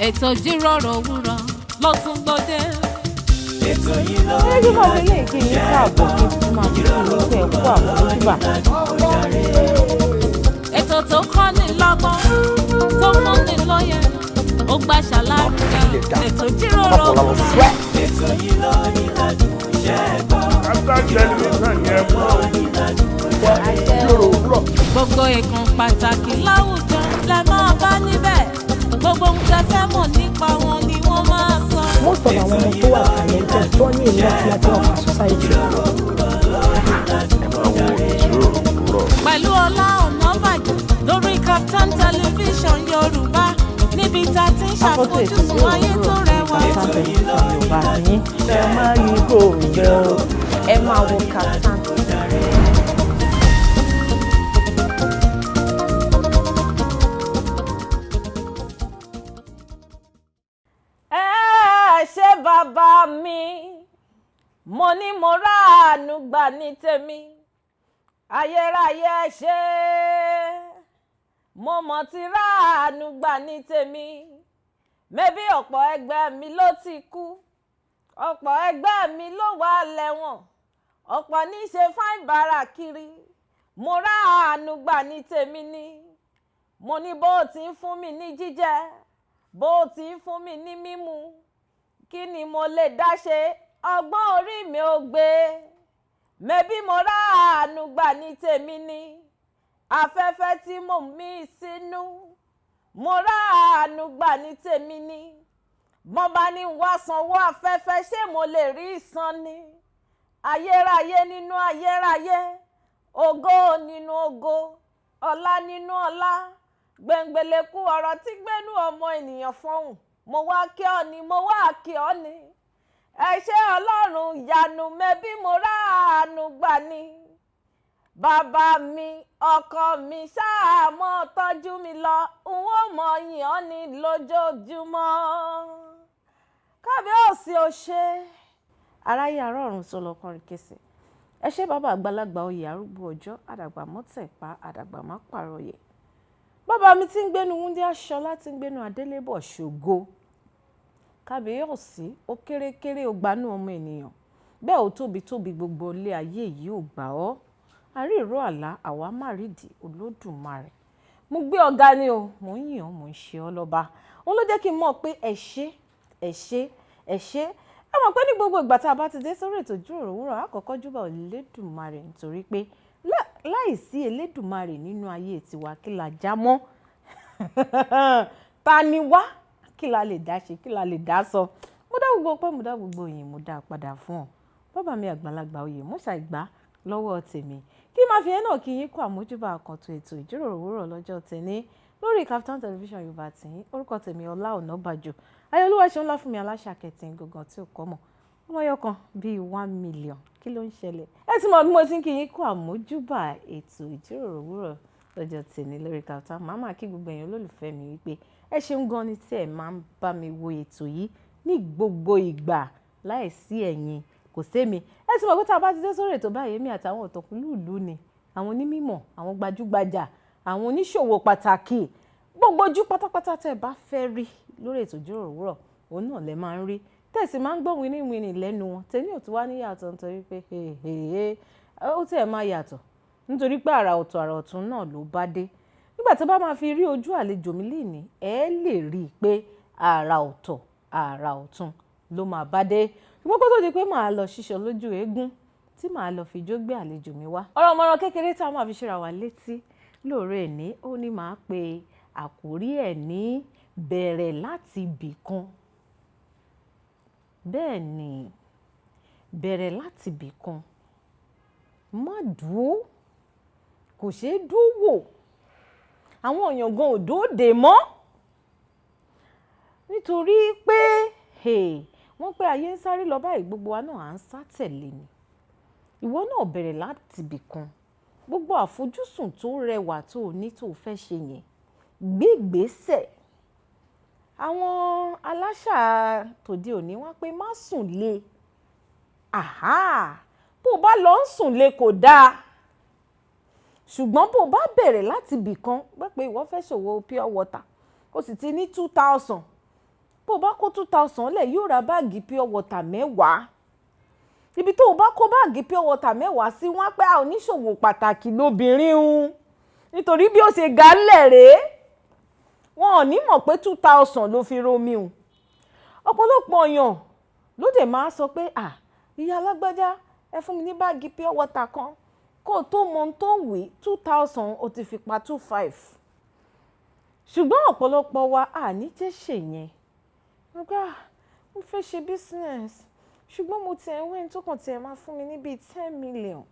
ètò Ijiroro Owuro ló tún gbòde. ètò yìí ló ń bá wọlé kí n káàbọ̀ kí n tún máa fi ìlú ẹ̀kú àmójúbà. ètò tó kọ́ ni lọ́gbọ́n tó fún ni lóye ó gbà ṣàlàyé ètò Ijiroro Owuro. ètò yìí ló ní ládùn ṣẹ́gbọ́n. gbogbo ìkan pàtàkì láwùjọ lẹ máa bá níbẹ̀ gbogbo ohun tẹ́ fẹ́ mọ̀ nípa wọn ni wọ́n máa sọ. most of àwọn ọmọ tó wà talented tó ní ìlú àti láti ọ̀fà society. pẹ̀lú Ola Onabajo lórí Startimes television Yorùbá níbi tá a ti ń ṣàfojúsùn ayé tó rẹwà. Yorùbá yín ẹ máa rí gòrò ẹ máa wo Startimes. Bàbá mi mo ní mo ráàánú gbà ní tèmi ayérayé ṣe mo mọ̀ ti ráàánú gbà ní tèmi mẹ́bí ọ̀pọ̀ ẹgbẹ́ mi ló ti kú ọ̀pọ̀ ẹgbẹ́ mi ló wà lẹ́wọ̀n ọ̀pọ̀ ní ṣe fáìn bàrà kiri mo ráàánú gbà ní tèmi ni mo ní bó ti ń fún mi ní jíjẹ bó ti ń fún mi ní mímu kí ni mo lè dá ṣe ọgbọ́n orí mi ò gbé mẹ́bí mo ráàánú gbà ní tèmi ni afẹ́fẹ́ tí mò ń mí sínú mo ráàánú gbà ní tèmi ni mo bá ní wá sanwó afẹ́fẹ́ ṣé mo lè rí ìsan ni ayérayé nínú ayérayé ògo nínú ògo ọlá nínú ọlá gbẹ̀ngbẹ̀lẹ̀kú ọ̀rọ̀ tí gbẹ́nu ọmọ ènìyàn fọ́hùn mo wá kí ọ ni mo wá kí ọ ni ẹ ṣé Ọlọ́run ìyanu mẹ́bí mo ráàánú gbà ni bàbá mi ọkọ mi ṣáà mọ́ tọ́jú mi lọ n ó mọ yìn ọ́ ni lójoojúmọ́ kábíyèsí ò ṣe aráyé arọ́run tó lọ kọrin kése ẹ ṣé bàbá àgbàlagbà oyè arúgbó ọjọ́ àdàgbà mọ́tẹ̀pá àdàgbà má pàrọ̀yè bàbá mi tí ń gbénu wúndí aṣọ láti ń gbénu adélébọ̀ ṣògo kábíyèsí ó kéré-kéré ó gbanú ọmọ ènìyàn bẹ́ẹ̀ ó tóbi gbogbo ilé ayé yìí ò gbà ọ́ àrí ìró àlá àwa má rídìí olódùmarè mo gbé ọ̀gá ni o mò ń yìn ọ́ mò ń ṣe ọ́ lọ́ba òun ló jẹ́ kí n mọ̀ pé ẹ ṣé ẹ mọ̀ pé ní gbogbo ìgbà tá a bá ti dé sórí ètò Ijiroro Owuro àkọ́kọ́ júbà Elédùmarè nítorí pé láìsí Elédùmarè nínú ayé tiwa kí la já mọ́ ta ni wá kí la lè dá ṣe kí la lè dá sọ mo dá gbogbo pé mo dá gbogbo yìí mo dá padà fún ọ bàbá mi àgbàlagbà oyè mo ṣàìgbá lọ́wọ́ tèmi kí máa fi ẹ́ náà kí yín kó àmójúbà àkàntó ètò Ijiroro Owuro lọ́jọ́ tẹ̀ní lórí Startimes television Yorùbá tìyín orúkọ tèmi Ola Onabajo ayọ̀lúwa ṣe ńlá fún mi aláṣà kẹtìn gangan tí ò kọ́ mọ̀ ọmọ yọkan bíi 1 million kí ló ń ṣẹlẹ̀ ẹ ti mọ̀ bí mo ti ń kí yín kó àmójúbà ètò Ijiroro Owuro lọ́jọ́ tẹ̀ní lórí Startimes màmá kí gbogbo èèyàn olólùfẹ́ mi wípé ẹ ṣeun gan ni tí ẹ máa ń bá mi wo ètò yìí ní gbogbo ìgbà láìsí ẹ̀yin kò sémi ẹ ti mọ̀ pé tá a bá ti dé sórí ètò báyìí èmi àtàwọn ọ̀tọ̀kùlùlù ni àwọn onímọ̀ àwọn gbajúgbajà àwọn oníṣòwò pàtàkì gbogbo ojú pátápátá tẹ́ ẹ bá fẹ́ rí lórí ètò Ijiroro Owuro òun náà lẹ máa ń rí tẹ̀sí máa ń gbọ́ wíníwíní lẹ́nu wọn tẹ̀ní ò tún wá ní yàtọ̀ nítorí pé ó tẹ̀ máa yàtọ̀ nítorí pé àrà ọ̀tún náà ló bá dé nígbà tó bá máa fi rí ojú àlejò mi lénìí ẹ lè rí i pé àrà ọ̀tún ló máa bá dé ṣùgbọ́n kó tó di pé màá lọ ṣíṣọ lójú eégún tí màá lọ fi jó gbé àlejò mi wá ọ̀rọ̀ ọmọràn kékeré tá a máa fi ṣera wa létí lóòrè ní ó ní màá pe àkórí ẹ̀ ní bẹ̀rẹ̀ láti ibì kan bẹ́ẹ̀ ni bẹ̀rẹ̀ láti ibì kan má dúró kò ṣeé dúró wò àwọn èèyàn gan ò dóde mọ́ nítorí pé wọ́n pé ayé ń sáré lọ báyìí gbogbo wa náà à ń sá tẹ̀lé ni ìwọ náà bẹ̀rẹ̀ láti ibì kan gbogbo àfojúsùn tó rẹwà tó o ní tó o fẹ́ ṣe yẹn gbé ìgbésẹ̀ àwọn aláṣà tòde òní wọ́n pé má sùn lé bó o bá lọ ń sùn lé kò dáa ṣùgbọ́n bó o bá bẹ̀rẹ̀ láti ibì kan pé ìwọ fẹ́ ṣòwò pure water o sì ti ní 2000 bó bá kó 2000 lẹ̀ yóò ra báàgì pure water 10. Ibi tó o bá kó báàgì pure water 10 sí wọ́n á pẹ́ a oníṣòwò pàtàkì lóbìnrin un nítorí bí ó ṣe gálẹ̀ rèé wọn ò ní mọ̀ pé 2000 ló fi romi un. Ọ̀pọ̀lọpọ̀ èèyàn ló dẹ̀ máa sọ pé ìyá alágbájá ẹ fún mi ní báàgì pure water kan kó o tó mọ ohun tó wí 2000 o ti fi pa 25. Ṣùgbọ́n ọ̀pọ̀lọpọ̀ wa ní jẹ́ ṣèyẹn mo fẹ́ ṣe business ṣùgbọ́n mo tiẹ̀ ń wé ní tó kàn tiẹ̀ máa fún mi ní bíi 10 million.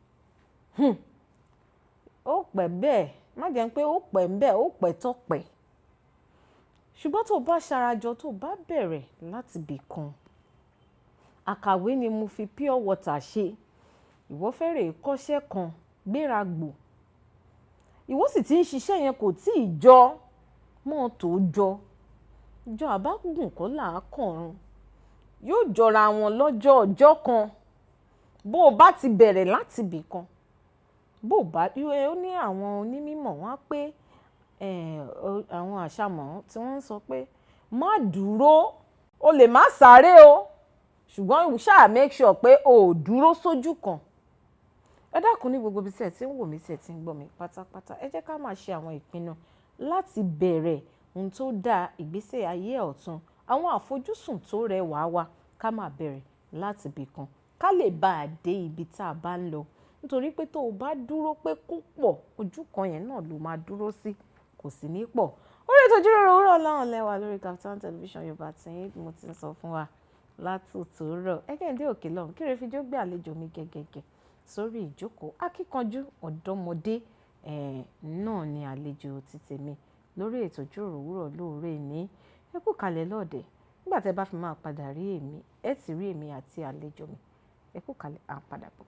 Ó pẹ́ bẹ́ẹ̀ má jẹ́ pé ó pẹ́ ń bẹ́ẹ̀ ó pẹ́ tọ́pẹ́. Ṣùgbọ́n tó bá ṣarajọ tó bá bẹ̀rẹ̀ láti bì kan àkàwé ni mo fi pure water ṣe ìwọ fẹ́rẹ̀ kọ́ṣẹ́ kan gbéra gbò ìwọ sì ti ń ṣiṣẹ́ yẹn kò tí ì jọ mọ́ tó jọ àbágùn kọ́ là á kọ̀run yóò jọra wọn lọ́jọ́ ọjọ́ kan bó o bá ti bẹ̀rẹ̀ láti bì kan bó o bá ó ní àwọn onímọ̀ wọ́n á pé àwọn àṣàmọ̀ tí wọ́n ń sọ pé má dúró o lè má sáré o ṣùgbọ́n ṣáà make sure pé o ò dúró sójú kan. Ẹ dákun ní gbogbo ibi tí ẹ ti ń wò mí tí ẹ ti ń gbọ́ mi pátápátá ẹ jẹ́ ká máa ṣe àwọn ìpinnu láti bẹ̀rẹ̀ ohun tó dáa ìgbésẹ̀ ayé ọ̀tun àwọn àfojúsùn tó rẹwà wa ká máa bẹ̀rẹ̀ láti bì kan ká lè bá a dé ibi tá a bá ń lọ nítorí pé tó o bá dúró pé kó pọ̀ ojú kan yẹn náà ló máa dúró sí kò sí ní pọ̀. Orí ètò Ìjíròrò Òwúrọ̀ láwọn lẹ́wà lórí Kaftan television Yorùbá tí mo ti ń sọ fún wa látòtòrọ̀ ẹgẹ́ndé òkè lọ́hùn kí rẹ́fíjó gbé àlejò mi gẹ́gẹ́gẹ́ sórí ìjókòó akíkanjú ọ̀dọ́mọdé náà ni àlejò ti tèmi lórí ètò Ìjíròrò Òwúrọ̀ lóore ní ẹ kú kalẹ̀ lọ́ọ̀dẹ̀ nígbà tẹ́ bá fi máa padà rí èmi ẹ ti rí èmi àti àlejò mi ẹ kú kalẹ̀ à ń padà bọ̀.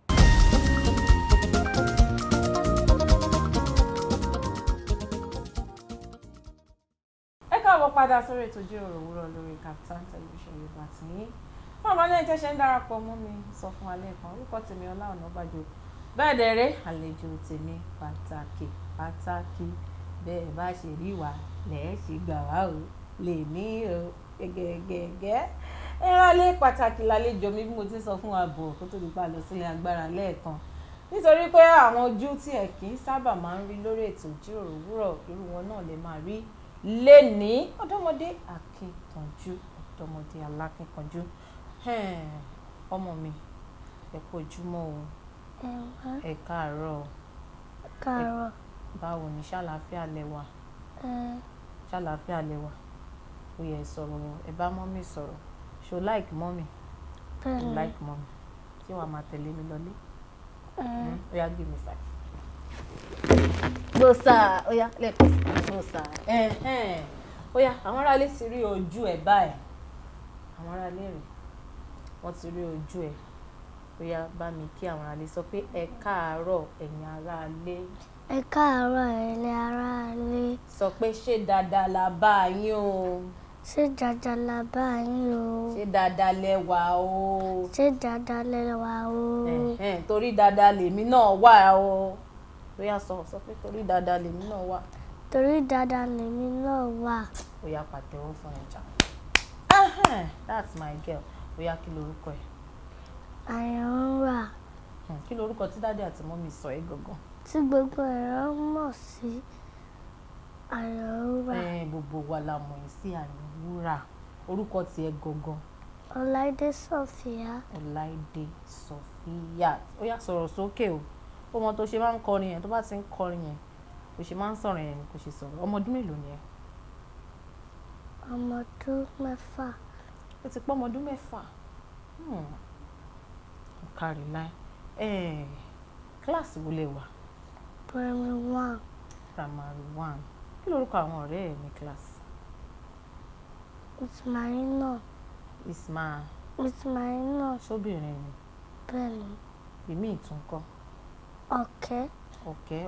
Ẹ káàbọ̀ padà sórí ètò Ìjíròrò Òwúrọ̀ lórí Kaftan television Yorùbá tí bàbá náà tẹ́ ṣe ń darapọ̀ mọ́ mi sọ fún wa lẹ́ẹ̀kan orúkọ tèmi Ola Onabajo bẹ́ẹ̀ dẹ̀rẹ́ àlejò tèmi pàtàkì bẹ́ẹ̀ bá ṣe rí wa lẹ́ẹ̀ ṣe gbà wá o lè ní o gẹ́gẹ́gẹ́ ìrànlẹ́ pàtàkì lálejò mi bí mo ti sọ fún wa bọ̀ kó tó di pa lọ sílé agbára lẹ́ẹ̀kan nítorí pé àwọn ojú tí ẹ kì í sábà máa ń rí lórí ètò Ìjíròrò Òwúrọ̀ irú wọn náà lè máa rí lénìí ọ̀dọ́mọdé akíkanjú ọ̀dọ́mọdé alákínkanjú ọmọ mi ẹ kú ojúmọ́ o ẹ káàárọ̀ báwo ni ṣàlàáfíà lẹ́wà ṣàlàáfíà lẹ́wà ó yẹ sọ̀rọ̀ ẹ bá mọ́mì sọ̀rọ̀ ṣo like mọ́mì like mọ́mì tí wàá máa tẹ̀lé mi lọlé ó yá give me 5 gbòòsà ó yá lẹ́ẹ̀kan gbòòsà ó yá àwọn aráalé ti rí ojú ẹ̀ báyìí àwọn aráalé rẹ̀ wọ́n ti rí ojú ẹ̀ ó yá bá mi kí àwọn aráalé sọ pé ẹ káàárọ̀ ẹ̀yin aráalé. Ẹ káàárọ̀ ẹ̀yin aráalé. Sọ pé ṣé dáadáa la bá yín o. Ṣé dáadáa la bá yín o. Ṣé dáadáa lẹ wà o. Ṣé dáadáa lẹ wà o. Torí dáadáa lèmi náà wà o. Ó yá sọ pé torí dáadáa lèmi náà wà. Torí dáadáa lèmi náà wà. Ó yá pàtẹ́wọ́ fún ẹja. That's my girl. Ó yá kí lorúkọ ẹ̀? Ayanwura. Kí lorúkọ tí dáadé àti mọ́mì sọ ẹ́ gangan? Tí gbogbo ẹ̀rọ mọ̀ sí Ayanwura. Gbogbo wa la mọ̀ ẹ́ sí Ayanwura. Orúkọ tiẹ̀ gangan? Olaide Sofiat. Olaide Sofiat. Ó yá sọ̀rọ̀ sókè o. Ó mọ tó ṣe máa ń kọrin yẹn tó bá ti ń kọrin yẹn kò ṣe máa ń sọ̀rọ̀ yẹn ni kò ṣe sọ̀rọ̀. Ọmọ ọdún mélòó ni ẹ? Ọmọ ọdún 6. Ó ti pọ́ ọmọ ọdún 6. Kárí láì. Kíláàsì wo lẹ wà? Primary 1. Primary 1. Kí lorúkọ àwọn ọ̀rẹ́ ẹ̀ ní kíláàsì? Ismail. Ismail. Ṣóbìnrin ni? Pelu. Ìmí ìtúnkọ́? Ọ̀kẹ́.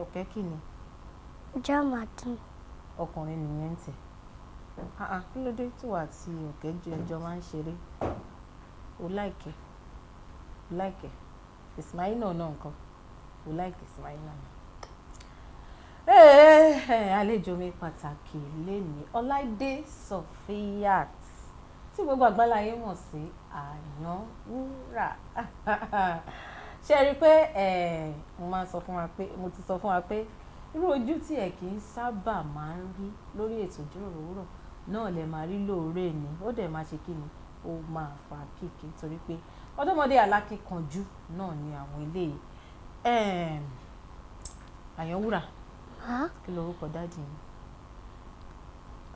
Ọ̀kẹ́ kí ni? Jamadin. Ọkùnrin nìyẹn ń tẹ̀. Kí ló dé tí wà àti Ọ̀kẹ́ ẹjọ́ máa ń ṣeré? O láìkẹ́? Ismail náà nǹkan? O láìkẹ́ Ismail náà? Àlejò mi pàtàkì lénìí Olaide Sofiat tí gbogbo àgbáláyé mọ̀ sí Ayanwura. Ṣé rí pé mo máa sọ fún wa pé mo ti sọ fún wa pé irú ojú tí ẹ kì í sábà máa ń rí lórí ètò Ijiroro Owuro náà lè máa rí lóore ni ó dẹ̀ máa ṣe kí ni ó máa fa kíkì torí pé ọ̀dọ́mọdé alákíkanjú náà ni àwọn eléyìí. Ayanwura, kí lorúkọ dáàdì yín?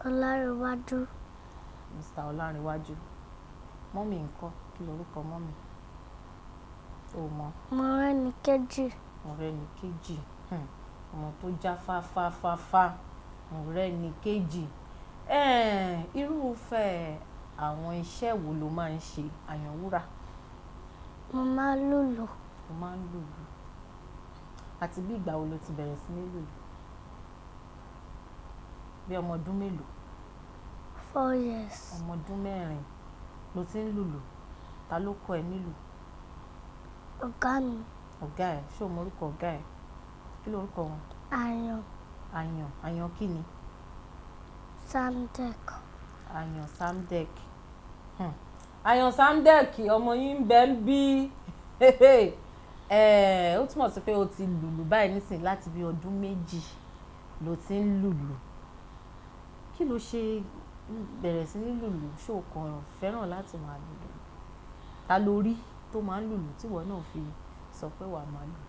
Ọlárẹ̀wájú. Mr. Ọlárẹ̀wájú. Mọ́mì ńkọ́, kí lorúkọ mọ́mì? O mọ̀. Mọ́rẹ́níkẹ́jì. Mọ́rẹ́níkẹ́jì. Ọmọ tó já fáfáfáfá. Mọ́rẹ́níkẹ́jì. Irúfẹ́ àwọn iṣẹ́ wo ló máa ń ṣe Ayanwura? Mo máa ń lùlù. Mo máa ń lùlù. Àti bí ìgbà wo lo ti bẹ̀rẹ̀ sí ní lùlù? Bí ọmọ ọdún mélòó? 4 years. Ọmọ ọdún 4 ló ti ń lùlù. Ta ló kọ́ ẹ nílù? Ọ̀gá mi. Ọ̀gá ẹ̀? Ṣé o mọ orúkọ ọ̀gá ẹ̀? Kí lorúkọ wọn? Àyàn. Àyàn. Àyàn kí ni? Samdek. Àyàn Samdek. Àyàn Samdek ọmọ yín ń bẹ ń bí. Ó túmọ̀ sí pé o ti lùlù báyìí nísìnyí láti bí ọdún 2 ló ti ń lùlù. Kí ló ṣe bẹ̀rẹ̀ sí ní lùlù? Ṣé o kàn fẹ́ràn láti máa lùlù? Ta ló rí tó máa ń lùlù tí ìwọ náà fi sọ pé wàá máa lùlù?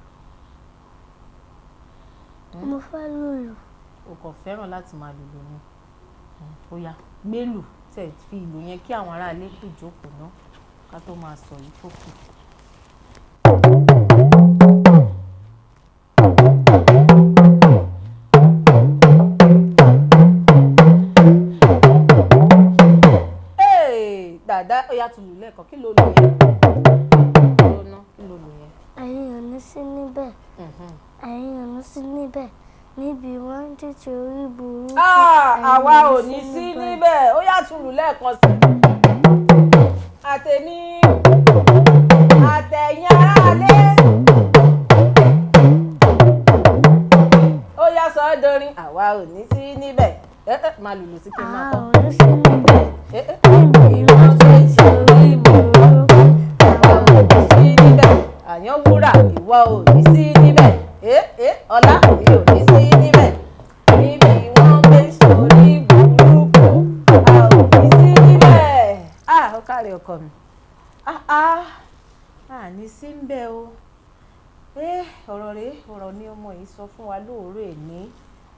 Mo fẹ́ lùlù. O kàn fẹ́ràn láti máa lùlù ni. Ó yá, gbélù tẹ̀ fi ìlù yẹn kí àwọn aráalé kù jókòó náà ká tó máa sọ yìí tó kù. Dàda ó yá tún lù lẹ́ẹ̀kan, kí ló lù yẹn? Kí ló lù yẹn? Ẹ̀yin ò ní sí níbẹ̀. Ẹ̀yin ò ní sí níbẹ̀. Níbi wọ́n ń tètè orí burúkú. Àwa ò ní sí níbẹ̀. Ó yá tún lù lẹ́ẹ̀kan sí. Àtẹ̀mí àtẹ̀yìn aráalé. Ó yá sọ ọ́ dorin. Àwa ò ní sí níbẹ̀. Máa lùlù sí kí n máa kọ́. Àwa ò ní sí níbẹ̀. Níbi wọ́n ń tètè orí burúkú. Àwa ò ní sí níbẹ̀. Ayanwura, ìwọ ò ní sí níbẹ̀. Ọlá, mi ò ní sí níbẹ̀. Níbi wọ́n gbé sórí burúkú. A ò ní sí níbẹ̀. Ó káre ọkọ mi. Ní sí ń bẹ̀ o. Ọ̀rọ̀ rèé, ọ̀rọ̀ ni ọmọ yìí sọ fún wa lóòrè ní.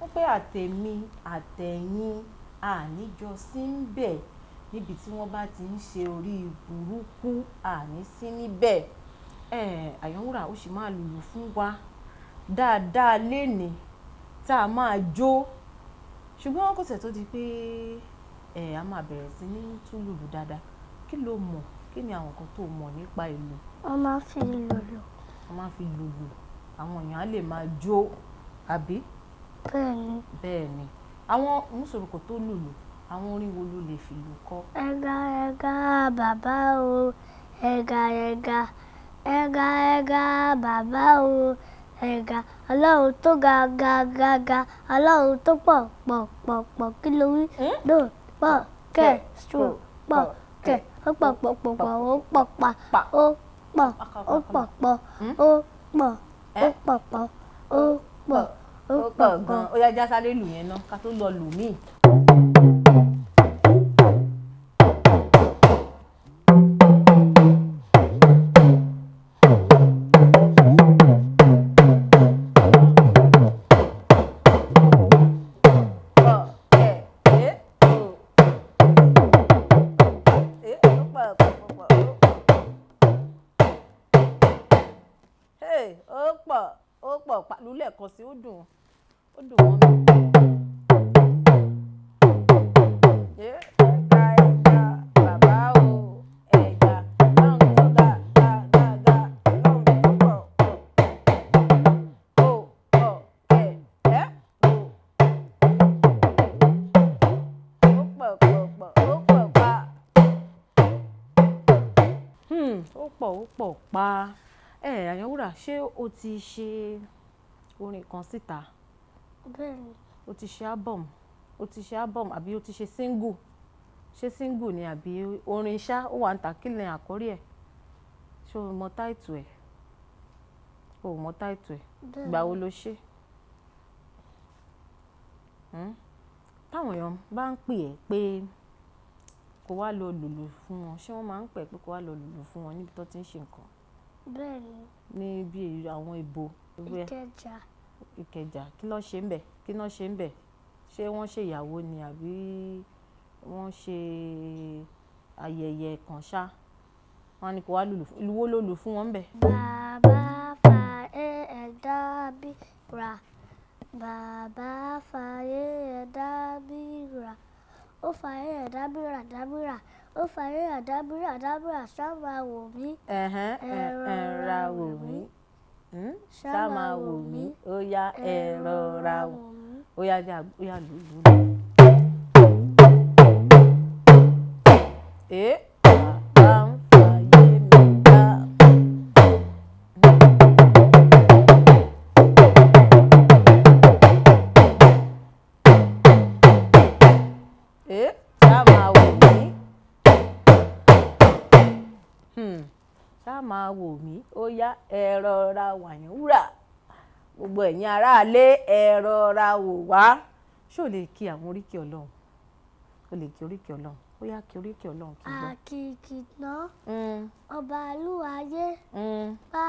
Wọ́n pé àtẹ̀mí àtẹ̀yìn àníjọ sí ń bẹ̀ níbi tí wọ́n bá ti ń ṣe orí burúkú àní sí níbẹ̀. Ayanwura ó sì máa lùlù fún wa dáadáa lénìí tá a máa jó. Ṣùgbọ́n kò tẹ̀ tó di pé a máa bẹ̀rẹ̀ sí ní tún lùlù dáadáa. Kí lo mọ̀? Kí ni àwọn nǹkan tó mọ̀ nípa ìlù? Wọ́n máa fi lùlù. Wọ́n máa fi lùlù. Àwọn èèyàn á lè máa jó, àbí? Bẹ́ẹ̀ni. Bẹ́ẹ̀ni. Àwọn mùsùlùkù tó lùlù, àwọn orin wo ló lè fi lù kọ́? Ẹ̀gà ẹ̀gà bàbá o. Ẹ̀gà ẹ̀gà. Ẹ̀gà ẹ̀gà bàbá o. Ẹ̀gà Ọlọ́run tó ga ga ga ga. Ọlọ́run tó pọ̀ pọ̀ pọ̀ pọ̀. Kí ló wí? Do pọ̀ kẹ̀ stro pọ̀ kẹ̀. Ó pọ̀ pọ̀ pọ̀ pọ̀ ó pọ̀ pa. Ó pọ̀ ó pọ̀ pọ̀ ó pọ̀ ó pọ̀ pọ̀ ó pọ̀ ó pọ̀ gan. Ó yá já sáré lù yẹn ná ká tó lọ lù míì. Ó pọ̀ lulẹ̀ kan sí ó dùn mọ́ mi. Ẹ̀gà ẹ̀gà bàbá o. Ẹ̀gà Ọlọ́run tó ga ga ga ga. Ọlọ́run tó pọ̀ pọ̀. Ó pọ̀ kẹ̀ ó pọ̀ pọ̀ pa. Ó pọ̀ pa. Ayanwura, ṣé o ti ṣe orin kan síta? Bẹ́ẹ̀ni. O ti ṣe album àbí o ti ṣe single? ṣé single ni àbí orin ṣá ó wà ń ta kí ni àkórí ẹ̀ ṣé o mọ táìtù ẹ̀ o mọ táìtù ẹ̀ ìgbà wo ló ṣe táwọn èèyàn bá ń pè ẹ́ pé kó wá lọ lùlù fún wọn ṣé wọ́n máa ń pè ẹ́ pé kó wá lọ lùlù fún wọn níbi tó ti ń ṣe nǹkan bẹ́ẹ̀ni ní bí àwọn ìbò Ìkẹjà kí ló ṣe ń bẹ̀ ṣé wọ́n ṣe ìyàwó ni àbí wọ́n ṣe ayẹyẹ kan ṣá wọ́n ní kó wá lùlù ìlú wo ló lù fún wọn bẹ̀. bàbá fa ẹ̀dá bí ra bàbá fa ẹ̀dá bí ra ó fa ẹ̀dá bí ra dábìrà ó fa ẹ̀dá bí ra dábìrà sábà wò mí ẹ̀rọra wò mí sábà wò mí ó yá ẹ̀rọra wò ó yá lùlù. Bàbá ń fàyè mi dá. Ṣá máa wò mí ó yá ẹ rọra wàyánwúrà gbogbo ẹ̀yin aráalé ẹ rọra wò wá ṣé o lè kí àwọn oríkì Ọlọ́run o lè kí oríkì Ọlọ́run ó yá kí oríkì Ọlọ́run kí n gbọ́. àkìkìtàn ọba olúwayé pa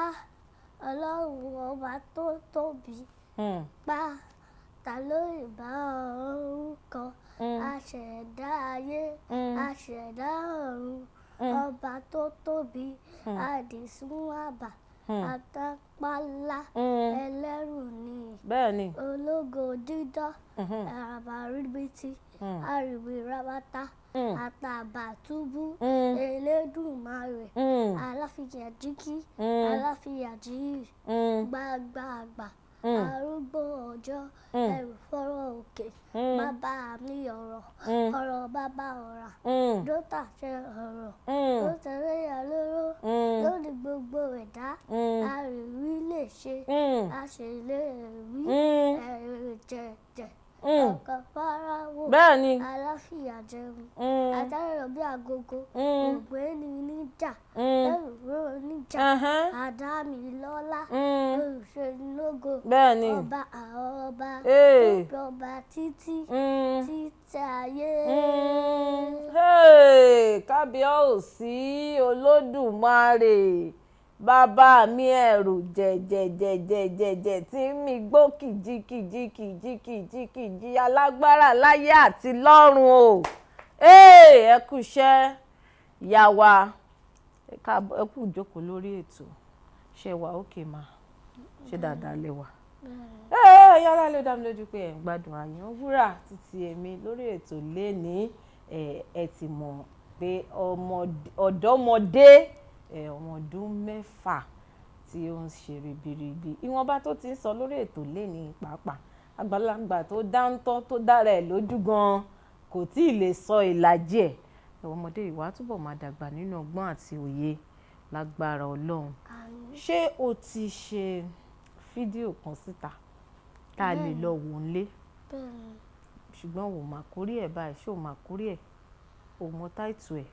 Ọlọ́run ọba tó tóbi pa ta ló lè bá orúkọ aṣẹ̀dá ayé aṣẹ̀dá ọ̀run ọba tó tóbi àdìsún àbà àtàpálá ẹlẹ́rù ni bẹ́ẹ̀ni ológo dídán àràbà ríbitì àrìwì rabata àtàbàtúbú elédùmarè aláfíyàjíkí aláfíyàjíyì gbàgbàgbà arúgbó ọjọ́ ẹrù fọ́rọ̀ òkè bàbá mi ọ̀rọ̀ bàbá ọ̀rà dótà ṣe ọ̀rọ̀ ló tẹ̀lé àlóró lórí gbogbo ẹ̀dá àríwí lè ṣe àṣèlè rí ẹ̀rù jẹ̀jẹ̀ ọkọ̀ fáráwò bẹ́ẹ̀ni aláfíà jẹun àtàrà bí agogo ògbéni níjà ẹrù níjà àdámilọ́lá olùṣèlógo bẹ́ẹ̀ni ọba àọba ọba títí ayé. Kábíyèsí Olódùmarè bàbá mi ẹ̀rù jẹ̀jẹ̀jẹ̀jẹ̀jẹ̀ tí mi gbó kìjikìjikìjikìjikìji alágbára láyé àti lọ́run o ẹ kú iṣẹ́ ìyá wa ẹ kú ìjókòó lórí ètò ṣe wà òkè mà ṣe dáadáa lè wà. Yálà ló dá mi lójú pé ẹ̀ ń gbádùn Ayanwura títí èmi lórí ètò lénìí ẹ ti mọ̀ pé ọ̀dọ́mọdé ọmọ ọdún 6 tí ó ń ṣe ribiribi ìwọ̀nba tó ti ń sọ lórí ètò lénìí pàápàá àgbàlagbà tó dáńtọ́ tó dára ẹ̀ lójú gan kò tí ì lè sọ ìlàjì ẹ̀ ọmọdé ìwà túbọ̀ máa dàgbà nínú ọgbọ́n àti òye lágbára Ọlọ́run. Ṣé o ti ṣe fídíò kan síta tá a lè lọ wò ń lé ṣùgbọ́n wò má kórí ẹ̀ báyìí ṣé o má kórí ẹ̀ o mọ táìtù ẹ̀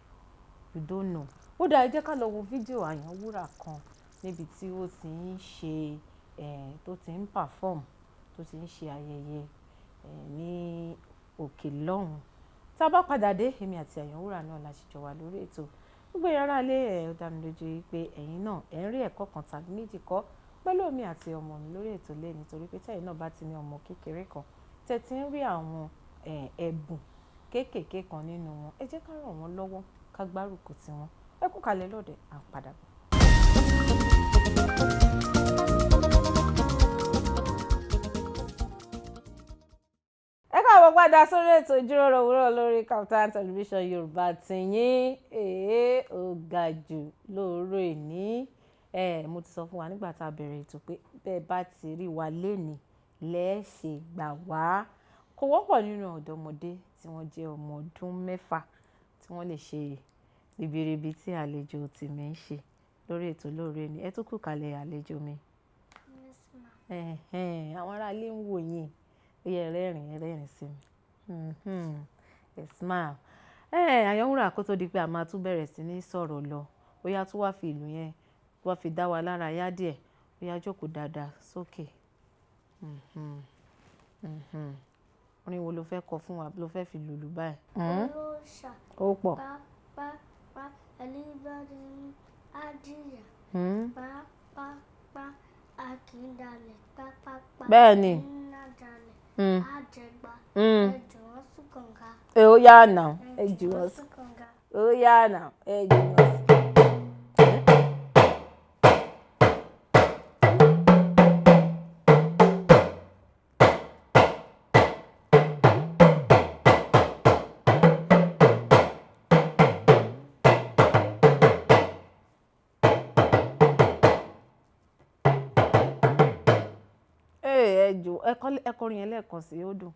you don't know. Ó dáa jẹ́ ká lọ wo fídíò Ayanwura kan níbi tí ó ti ń ṣe tó ti ń perform tó ti ń ṣe ayẹyẹ ní òkè lọ́hùn. Tá a bá padà dé èmi àti Ayanwura náà la ṣì jọ wà lórí ètò gbogbo yàrá ilé ó dá mi lójú pé ẹ̀yin náà ẹ̀ ń rí ẹ̀kọ́ kan tàbí méjì kọ́ pẹ̀lú èmi àti ọmọ mi lórí ètò lé nítorí pé tẹ́yìn náà bá ti ní ọmọ kékeré kan tẹ́ ti ń rí àwọn ẹ̀bùn kéékèèké kan nínú wọn ẹ jẹ́ ká ràn wọ́n lọ́wọ́ ká gbárùkù tì wọ́n ẹ kú kalẹ̀ lọ́dẹ̀ à ń padà bọ̀. ẹ káàbọ̀ padà sórí ètò ìjíròrò òwúrọ̀ lórí Kaftan television Yorùbá tìyín ó ga jù lóòrò ìní mo ti sọ fún wa nígbà tá a bẹ̀rẹ̀ ètò pé bẹ́ẹ̀ bá ti rí wa lénìí lẹ́ẹ̀ṣẹ̀ gbà wá kò wọ́pọ̀ nínú ọ̀dọ́mọdé tí wọ́n jẹ́ ọmọ ọdún 6 tí wọ́n lè ṣe ribiribi tí àlejò tèmi ń ṣe lórí ètò lóore ni ẹ tún kù kalẹ̀ àlejò mi. Àwọn aráalé ń wò yín ó yẹ ẹrẹ́rìn sí mi ẹ smile. Ayanwura kó tó di pé a máa tún bẹ̀rẹ̀ sí ní sọ̀rọ̀ lọ bóyá tún wá fi ìlú yẹn wá fi dá wa lára yá díẹ̀ bóyá jókòó dáadáa sókè. Orin wo ló fẹ́ kọ fún wa ló fẹ́ fi lùlù báyìí? olóòṣà Ó pọ̀. pápápá ẹlẹ́bàdì adìyà pápápá akíndalẹ̀ pápápá Bẹ́ẹ̀ ni. ńnádalẹ̀ àjẹgbà ẹjọ́ wọn sùn kànga. Ó yá nà ẹ jù wọ́n sí. sùn kànga. Ó yá nà ẹ jù wọ́n sí. Ẹ kọrin yẹn lẹ́ẹ̀kan sí ó dùn.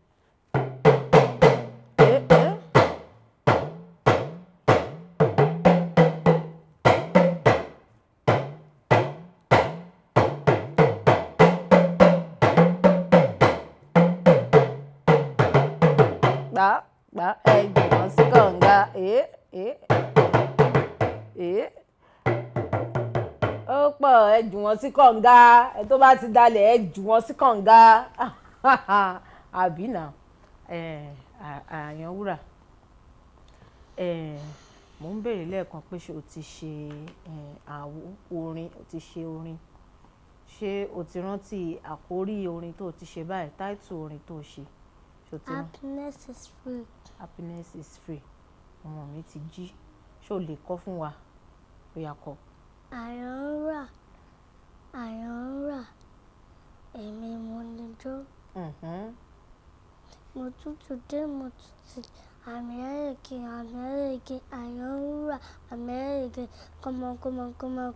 Gbà ẹ jù wọ́n sí kànga. Ó pọ̀ ẹ jù wọ́n sí kànga ẹ tó bá ti dalẹ̀ ẹ jù wọ́n sí kànga àbí nà Ayanwura mò ń béèrè lẹ́ẹ̀kan pé ṣé o ti ṣe orin o ti ṣe orin ṣé o ti rántí àkórí orin tó o ti ṣe báyìí táìtù orin tó o ṣe. Happiness is free. Happiness is free. Ọmọ mi ti jí ṣé o lè kọ fún wa bóyá kọ. Ayanwura èmi mo ní jó. Mo tútù dé mo tútù American Ayanwura American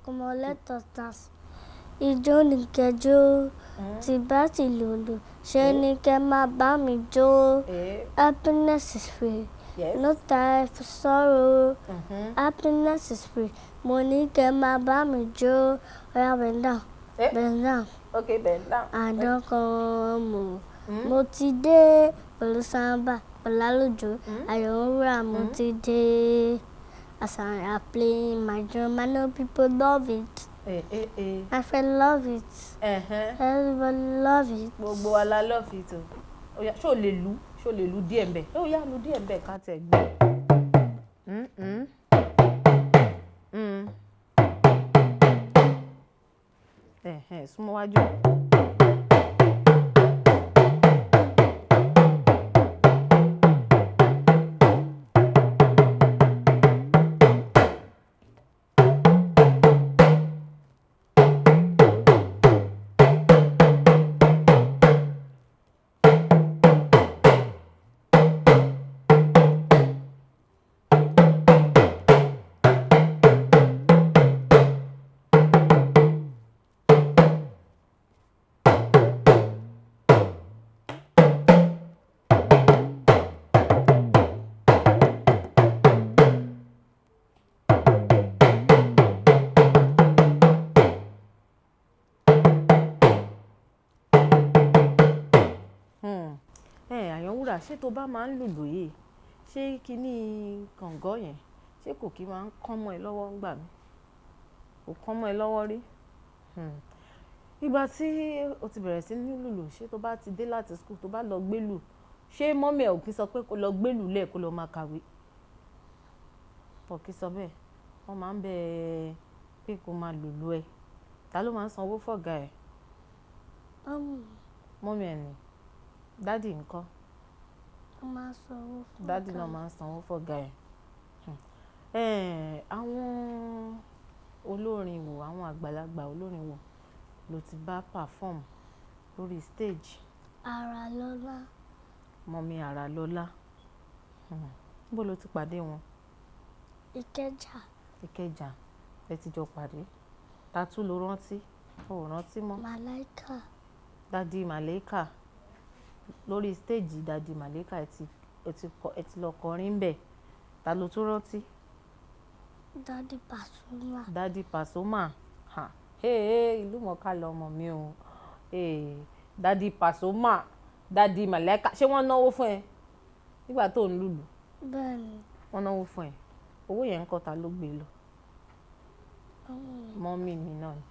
come on let us dance. Ijó ni kẹjọ tí bá ti lòlò ṣe ni kẹ máa bá mi jó. Happiness is free. Yes. No time for sorrow. Happiness is free. Mo ní kẹ máa bá mi jó. Oya bend down. Bend down. Okay, bend down. Àdọ́kan mo ti dé pẹ̀lú samba pẹ̀lú alejo. Ayanwura mo ti dé. As I play my drum, I know people love it. My friend love it. Everybody love it. Gbogbo wa la love it o. Oya ṣó lè lù díẹ̀ ńbẹ̀. Ó yá lù díẹ̀ ńbẹ̀ ká tẹ̀ gbọ́. Súnmọ́ wájú. Ayanwura ṣé tó bá máa ń lùlù yìí ṣé kíní kàngọ́ yẹn ṣé kò kí máa ń kán mọ́ ẹ lọ́wọ́ ńgbà mí kò kán mọ́ ẹ lọ́wọ́ rí. Ìgbà tí o ti bẹ̀rẹ̀ sí ní lùlù ṣé tó bá ti dé láti school tó bá lọ gbélù ṣé mọ́mì ẹ̀ ò kí sọ pé kó lọ gbélù lẹ̀ kó lọ máa kàwé pọ̀ kí sọ bẹ́ẹ̀ wọ́n máa ń bẹ pé kó máa lùlù ẹ̀ ta ló máa ń sanwó fọ̀gá ẹ̀. Mọ́mì ẹ̀ ni dádì ńkọ́. Dádì náà máa ń sanwó fọ̀gá ẹ̀. Àwọn olórin wo àwọn àgbàlagbà olórin wo ló ti bá perform lórí stage. Àràlọ́lá. Mọ́mì Àràlọ́lá. Níbo ló ti pàdé wọn? Ìkẹjà ẹ ti jọ pàdé. Ta tún ló rántí? O ò rántí mọ́. Màláíkà. Dádì Màláíkà lórí stage Dádì Màláíkà ẹ ti lọ kọrin bẹ̀. Ta ló tún rántí? Dádì Pasuma. Ìlú mọ̀ọ́ká lọmọ mi o. Dádì Pasuma Dádì Màláíkà ṣé wọ́n náwó fún ẹ nígbà tó ń lùlù? Bẹ́ẹ̀ni. wọ́n náwó fún ẹ owó yẹn ń kọ́ ta ló gbé lọ mọ́mì mi náà ni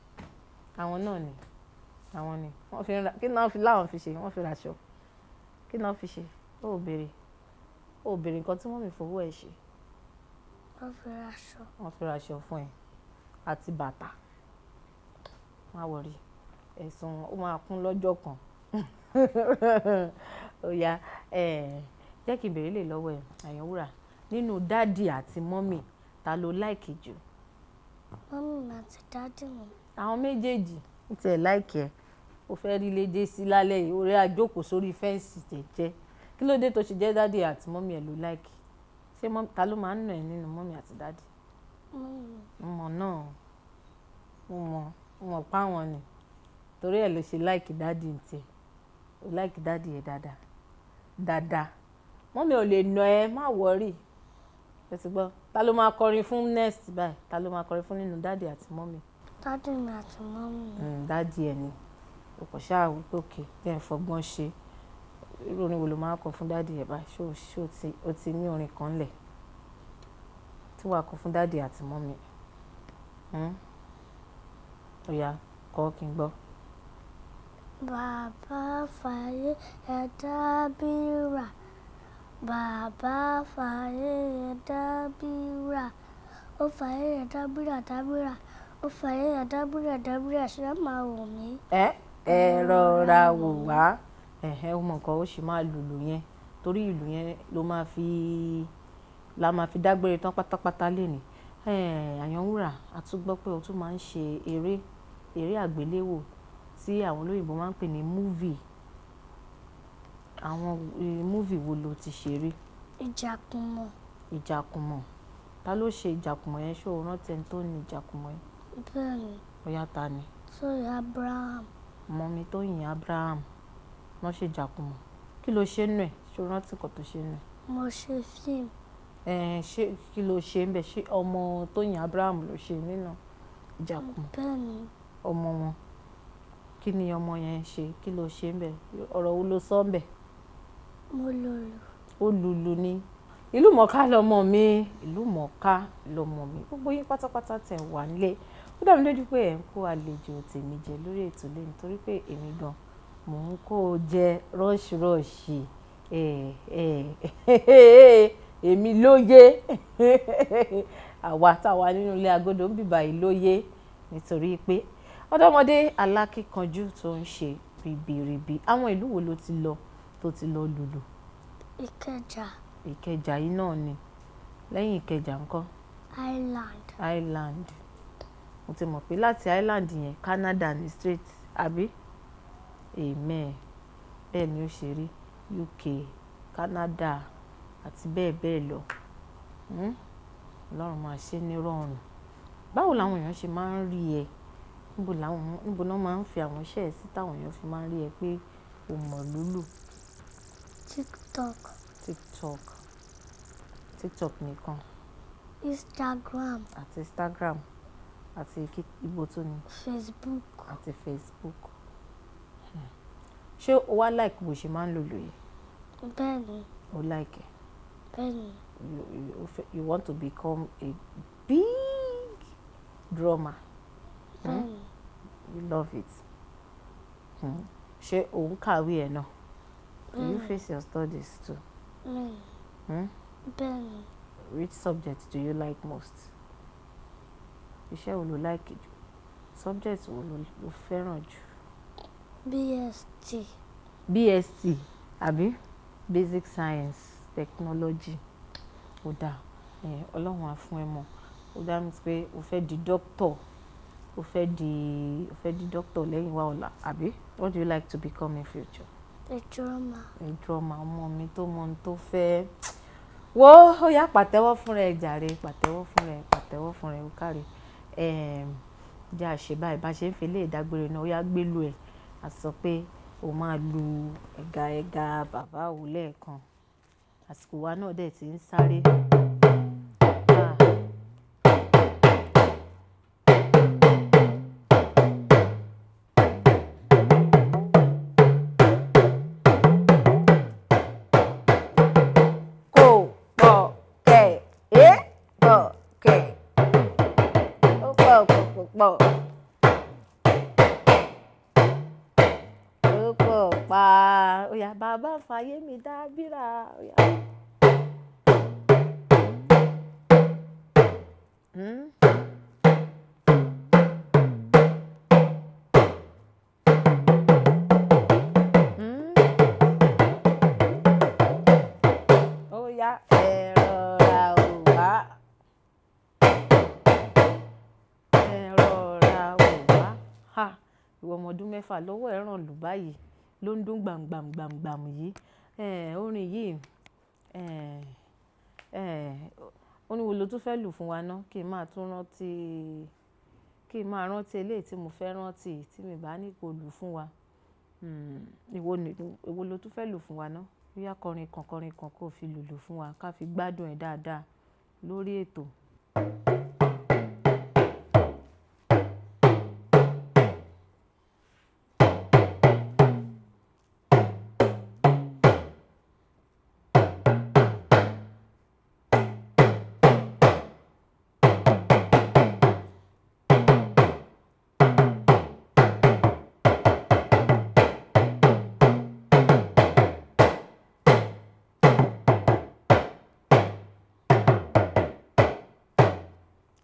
àwọn náà ni àwọn ni wọ́n fi ra kí náà fi láwọn fi ṣe wọ́n fi raṣọ kí náà fi ṣe ó béèrè nǹkan tí mọ́mì fowó ẹ̀ ṣe wọ́n fi raṣọ fún ẹ àti bàtà má wọrí ẹ̀sùn ó máa kún lọ́jọ́ kan ó yá jẹ́ kí n béèrè lè lọ́wọ́ ẹ̀ Ayanwura nínú dáàdì àti mọ́mì ta ló láìkì jù. mọ́mì àti dáàdì mi. àwọn méjèèjì ń tẹ̀ láìkì ẹ̀ ó fẹ́ rí lédè sí lálẹ́ yìí orí àjókòó sórí fẹ́ǹsì jẹ́jẹ́ kí ló dé tó ṣe jẹ́ dáàdì àti mọ́mì ẹ̀ ló láìkì ṣé ta ló máa ń nà ẹ́ nínú mọ́mì àti dáàdì. mo mọ̀ náà mo mọ̀ páwọn ni torí ẹ̀ ló ṣe láìkì dáàdì ń tiẹ̀ ó láìkì dáàdì ẹ̀ dáadáa mọ́mì ò lè nà ẹ́ má wọ́rì ẹ ti gbọ́ ta ló máa kọrin fún next báyìí ta ló máa kọrin fún nínú dáàdì àti mọ́mì. dáàdì mi àti mọ́mì. dáàdì ẹ̀ ni o kò ṣáà wí pé òkè bí ẹ̀ fọgbọ́n ṣe irú orin wo ló máa kọ fún dáàdì ẹ̀ báyìí ṣé o ti ní orin kan lẹ̀ tí wàá kọ fún dáàdì àti mọ́mì ó yá kọ́ kí n gbọ́. bàbá fàyè ẹ̀dá bírà bàbá fàyè ẹ̀dá bírà ó fàyè ẹ̀dá bírà dábírà ó fàyè ẹ̀dá bírà dábírà ṣé máa wò mí. ẹ rọra wò wá ó mọ nǹkan ó sì máa lùlù yẹn torí ìlú yẹn la máa fi dágbére tán pátápátá lénìí. Ayanwura a tún gbọ́ pé o tún máa ń ṣe eré àgbéléwò tí àwọn olóyìnbó máa ń pè ní múvì àwọn múvì wo lo ti ṣeré. ìjàkùmọ̀ ta ló ṣe ìjàkùmọ̀ yẹn ṣó o rántí ẹni tó ní ìjàkùmọ̀ yẹn. bẹ́ẹ̀ni. bóyá ta ni. Tóyìn Abraham. mọ́mí Tóyìn Abraham wọ́n ṣe ìjàkùmọ̀ kí ló ṣe nù ẹ̀ ṣó o rántí nǹkan tó ṣe nù ẹ̀. mo ṣe fíìmù. ṣé kí ló ṣe ń bẹ̀ ṣé ọmọ Tóyìn Abraham ló ṣe nínú ìjàkùmọ̀. bẹ́ẹ̀ni. ọmọ wọn kí ni ọmọ yẹn ṣe kí ló ṣe ń bẹ̀ ọ̀rọ̀ wo ló sọ ń bẹ̀. mo lòlù. ó lùlù ni ìlú mọ̀ọ́ká lọmọ mi ìlú mọ̀ọ́ká lọmọ mi gbogbo yín pátápátá tẹ̀ wà nílé ó dá mi lójú pé ẹ̀ ń kó àlejò tèmi jẹ lórí ètò lẹ́yìn torí pé èmi gan mò ń kó o jẹ rọ́ọ̀ṣì èmi lóye àwa táwa nínú ilé agodo ń bìbà yìí lóye nítorí pé ọ̀dọ́mọdé alákíkanjú tó ń ṣe ribiribi àwọn ìlú wo ló ti lọ tó ti lọ lùlù. Ìkẹjà yìí náà ni lẹ́yìn Ìkẹjà ńkọ́. Island mo ti mọ̀ pé láti Island yẹn Canada ní straight àbí amen bẹ́ẹ̀ ni ó ṣe rí UK Canada àti bẹ́ẹ̀ bẹ́ẹ̀ lọ Ọlọ́run máa ṣe ní rọrùn. Báwo làwọn èèyàn ṣe máa ń rí ẹ níbo náà máa ń fi àwọn iṣẹ́ ẹ̀ sí táwọn èèyàn fi máa ń rí ẹ pé o mọ̀ lúlù. TikTok nìkan. Instagram. àti ibo tó ni. Facebook. ṣé o wá like bó ṣe máa ń lòlò yìí. bẹ́ẹ̀ni. o like ẹ. bẹ́ẹ̀ni. You want to become a big drummer. bẹ́ẹ̀ni. You love it. ṣé o ń kàwé ẹ̀ náà. Do you face your studies too. bẹ́ẹ̀ni. Which subject do you like most? Iṣẹ́ wo lo like jù? Subject wo lo fẹ́ràn jù? BSc àbí Basic Science Technology. Ó dáa Ọlọ́run á fún ẹ mọ̀ ó dá mi pé o fẹ́ di doctor o fẹ́ di doctor lẹ́yìn wa ọ̀la àbí what do you like to become in future? A drummer ọmọ mi tó mọ ohun tó fẹ́ wo ó yá pàtẹ́wọ́ fún rẹ jàre pàtẹ́wọ́ fún rẹ ó káre jẹ́ àṣẹ báyìí bá ṣe ń fi lé ìdágbére náà ó yá gbé lu ẹ̀ a sọ pé o máa lu ẹ̀gà bàbá òun lẹ́ẹ̀kan àsìkò wa náà dẹ̀ ti ń sáré. pọ̀. Ó pọ̀ pa. Ó yá bàbá fàyè mi dábìrà. Ó yá. Ó yá ẹ rọra ò wá. Ẹ rọra ò wá. Ha! Ìwọ ọmọ ọdún 6 lọ́wọ́ ẹ̀ ràn lù báyìí ló ń dún gbàmgbàmgbàmgbàm yìí. Orin yìí orin wo ló tún fẹ́ lù fún wa ná kí n máa tún rántí kí n máa rántí eléyìí tí mo fẹ́ rántí tí mi bá ní kó lù fún wa. Èwo ló tún fẹ́ lù fún wa ná? Bóyá kọrin kan kó fi lùlù fún wa ká fi gbádùn ẹ̀ dáadáa lórí ètò.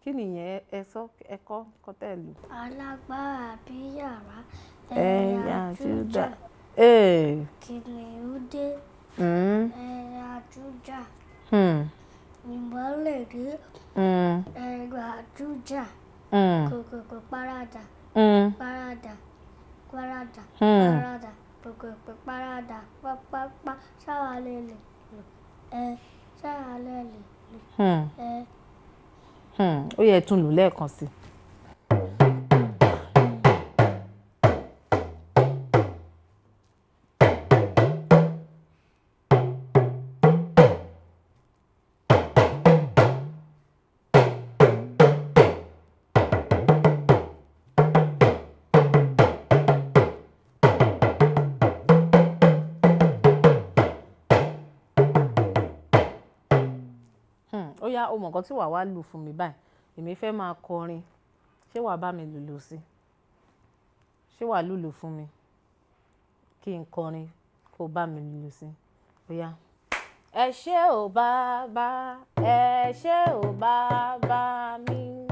Kí nìyẹn ẹ kọ́ tẹ́ lù? Alágbára bí yàrá Ẹ̀yà Júdà. Kìnìún dé ẹ̀yà Júdà. Ìmọ́lẹ̀ dé ẹ̀yà Júdà. Kòkòkò paradà paradà kòkòkò paradà pápápá ṣáwa lè lò ṣáwa lè lò Ó yẹ tún lù lẹ́ẹ̀kan sí. Ó yá o mọ̀ nǹkan tí wàá wá lù fún mi báyìí. Èmi fẹ́ máa kọrin. Ṣé wàá bá mi lùlù sí? Ṣé wàá lùlù fún mi? Kí n kọrin kó bá mi lùlù sí. Ó yá. Ẹ ṣé o bàbá, ẹ ṣé o bàbá mi.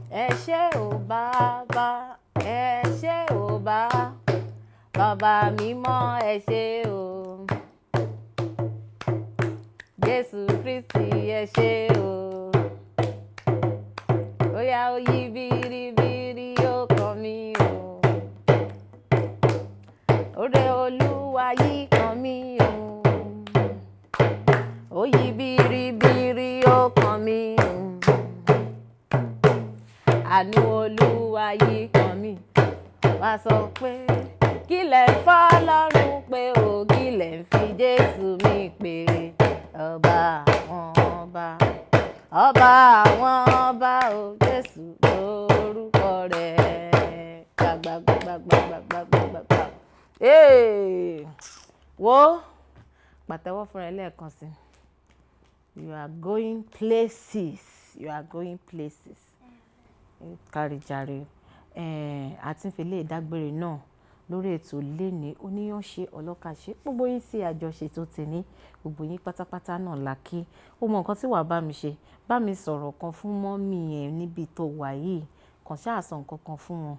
Ẹ ṣé o bàbá, ẹ ṣé o bàbá mímọ́, ẹ ṣé o. Jésù Kristi ẹ ṣé o. Ó yá ó yí bìrìbìrì ó kàn mí o. Oore Olúwa yí kàn mí o. Ó yí bìrìbìrì ó kàn mí o. Àánú Olúwa yí kàn mí. Wá sọ pé kí lẹ̀ ń fọ́ lọ́rùn pé o kí lẹ̀ ń fi Jésù mi pè ọba àwọn ọba ọba àwọn ọba o Jésù lórúkọ rẹ̀ gbàgbàgbàgbàgbàgbàgbà. Wo pàtẹ́wọ́ fúnra ẹ lẹ́ẹ̀kan sí. You are going places. You are going places. Káríjàre àti ń fi lè dágbére náà lórí ètò léni oníyànṣe ọlọ́kàṣe gbogbo yín sí àjọṣe tó ti ní gbogbo yín pátápátá náà lákì. Ó mọ nǹkan tí wàá bá mi ṣe, bá mi sọ̀rọ̀ kan fún mọ́mì ẹ̀ níbi tó wà yìí, kàn ṣáà sọ nǹkan kan fún wọn.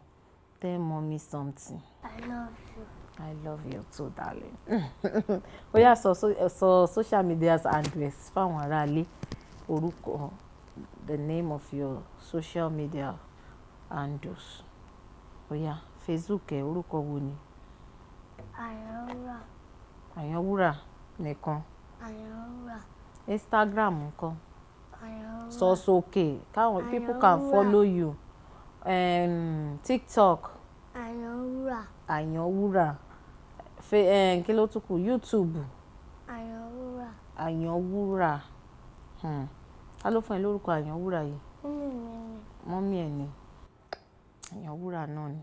Tell mommy something. I love you. I love you too, darling. Ó yá sọ social media address fáwọn aráalé, orúkọ, the name of your social media handles. Ó yá Facebook ẹ orúkọ wo ni? Ayanwura. Ayanwura nìkan. Ayanwura. Instagram ńkọ́? Ayanwura. Sọ sókè káwọn people can follow you. TikTok. Ayanwura. Ayanwura. Kí ló tún kù? YouTube. Ayanwura. Ayanwura. Ta ló fún ẹ lórúkọ Ayanwura yìí? Mọ́mì ẹ̀ ni. Ayanwura náà ni.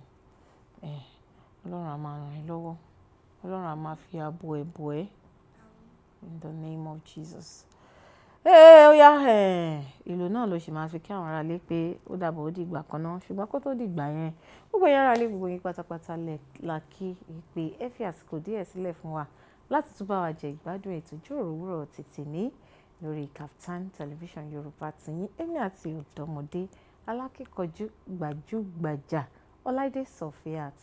Ọlọ́run á máa ràn ẹ́ lọ́wọ́. Ọlọ́run á máa fi ààbò ẹ̀ bò ẹ́. In the name of Jesus. ó yá ìlú náà ló ṣì máa fi kí àwọn aráalé pé ó dàbọ̀ ó dìgbà kan náà ṣùgbọ́n kó tó dìgbà yẹn gbogbo yẹn aráalé gbogbo yín pátápátá la kí pé ẹ fi àsìkò díẹ̀ sílẹ̀ fún wa láti tún bá wa jẹ ìgbádùn ètò Ijiroro Owuro títì ní lórí Kaftan television Yorùbá tiyín èmi àti Odomode alákíkanjú gbajúgbajà Olaide Sofiat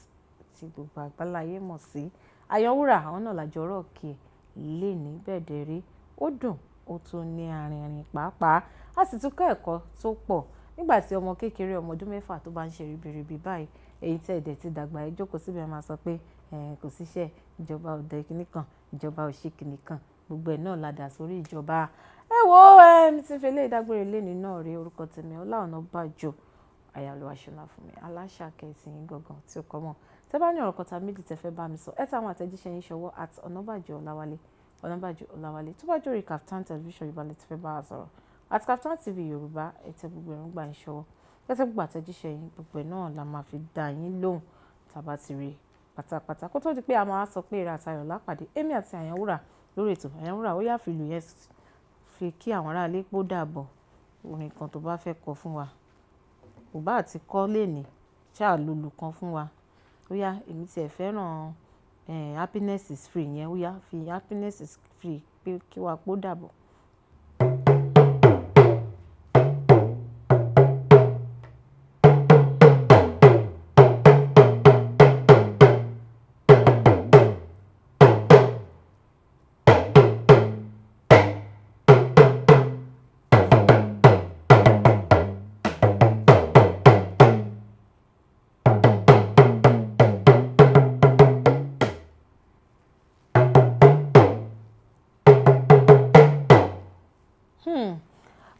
tí gbogbo àgbáláyé mọ̀ sí Ayanwura àwọn náà làjọ ọ̀rọ̀ kì í lè ní bẹ̀ẹ̀dẹ̀rẹ́ ó dùn ó tún ní arìnrìn pàápàá a sì tún kọ́ ẹ̀kọ́ tó pọ̀ nígbà tí ọmọ kékeré ọmọ ọdún 6 tó bá ń ṣe ribiribi báyìí èyí tẹ́ ẹ̀dẹ̀ ti dàgbà ẹ jókòó síbẹ̀ máa sọ pé kò síṣẹ́ ìjọba ọ̀dẹ kìíní kan ìjọba òṣì kìíní kan gbogbo ẹ̀ náà la dà sórí ìjọba ẹ wo mi ti fi eléyìí dágbére lẹ́ni náà rí orúkọ tèmi Ola Onabajo Ayalo aṣọlá fún mi aláṣà kẹsì yín gangan tí ó kọ́ mọ́ tẹ́ bá ní ọ̀rọ̀ kọta méjì tẹ́ fẹ́ bá mi sọ ẹ táwọn àtẹ̀jíṣẹ́ yín ṣọwọ́ at Onabajo Olawale tó bá jórí Kaftan television Yorùbá lè ti fẹ́ bá wa sọ̀rọ̀ at Kaftan TV Yorùbá ẹ̀tẹ̀ gbogbo ẹ̀rùn gbà ń ṣọwọ́ ẹ̀tẹ̀ gbogbo àtẹ̀jíṣẹ́ yín gbogbo ẹ̀ náà la máa fi dá yín lóhùn tàbá ti rí pátápátá kó tó di pé a máa sọ pé eré àtayọ̀ lápàdé èmi àti Ayanwura lórí ètò Ayanwura ó yá fìlù yẹn fi kí àwọn aráalé pó dàbọ̀ orin kan tó bá fẹ́ kọ fún wa kò bá àti kọ́ lẹ́ni ṣáà lulu kan fún wa ó yá èmi tiẹ̀ fẹ́ràn happiness is free yẹn ó yá fi happiness is free pé kí wa pó dàbọ̀.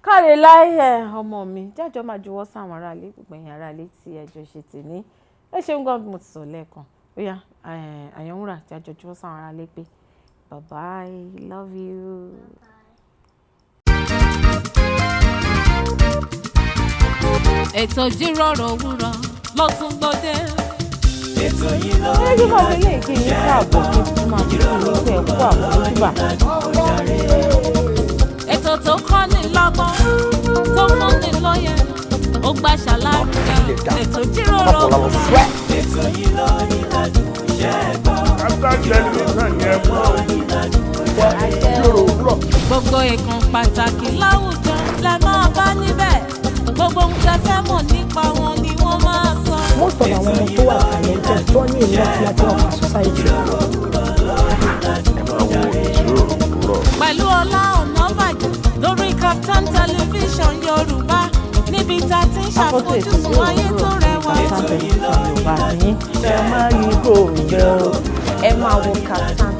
káre láyé ọmọ mi jájọ́ máa juwọ́ sáwọn aráalé gbogbo ẹ̀yìn aráalé tí ẹjọ́ ṣe tì ní ẹ ṣeun gan bí mo ti sọ lẹ́ẹ̀kan ó yá Ayanwura jájọ́ juwọ́ sáwọn aráalé pé bye bye love you. ètò Ijiroro Owuro ló tún gbòde. ètò yìí lọ ẹ jẹ́ máa fi lè kí yín káàbọ̀ kí n máa fi kí yín pé ẹ kú àmójúbà. ètò tó kọ́ ni lọ́gbọ́n tó fún ni lóye ó gbà ṣàlàyé ètò Ijiroro Owuro. ètò yìí lọ ìlànà ṣẹ́gbọ́. gbogbo ìkan pàtàkì láwùjọ lẹ máa bá níbẹ̀ gbogbo ohun tẹ́ fẹ́ mọ̀ nípa wọn ni wọ́n máa sọ. Most of àwọn ọmọ tó wà talented tó ní ìlú àti láti ọ̀fà society. pẹ̀lú Ola Onabajo lórí Kaftan television Yorùbá níbi tá a ti ń ṣàfojúsùn ayé tó rẹwà. Kaftan television Yorùbá tiyín Ẹ máa yí kò ń bẹ́ ọ. ẹ máa wo Kaftan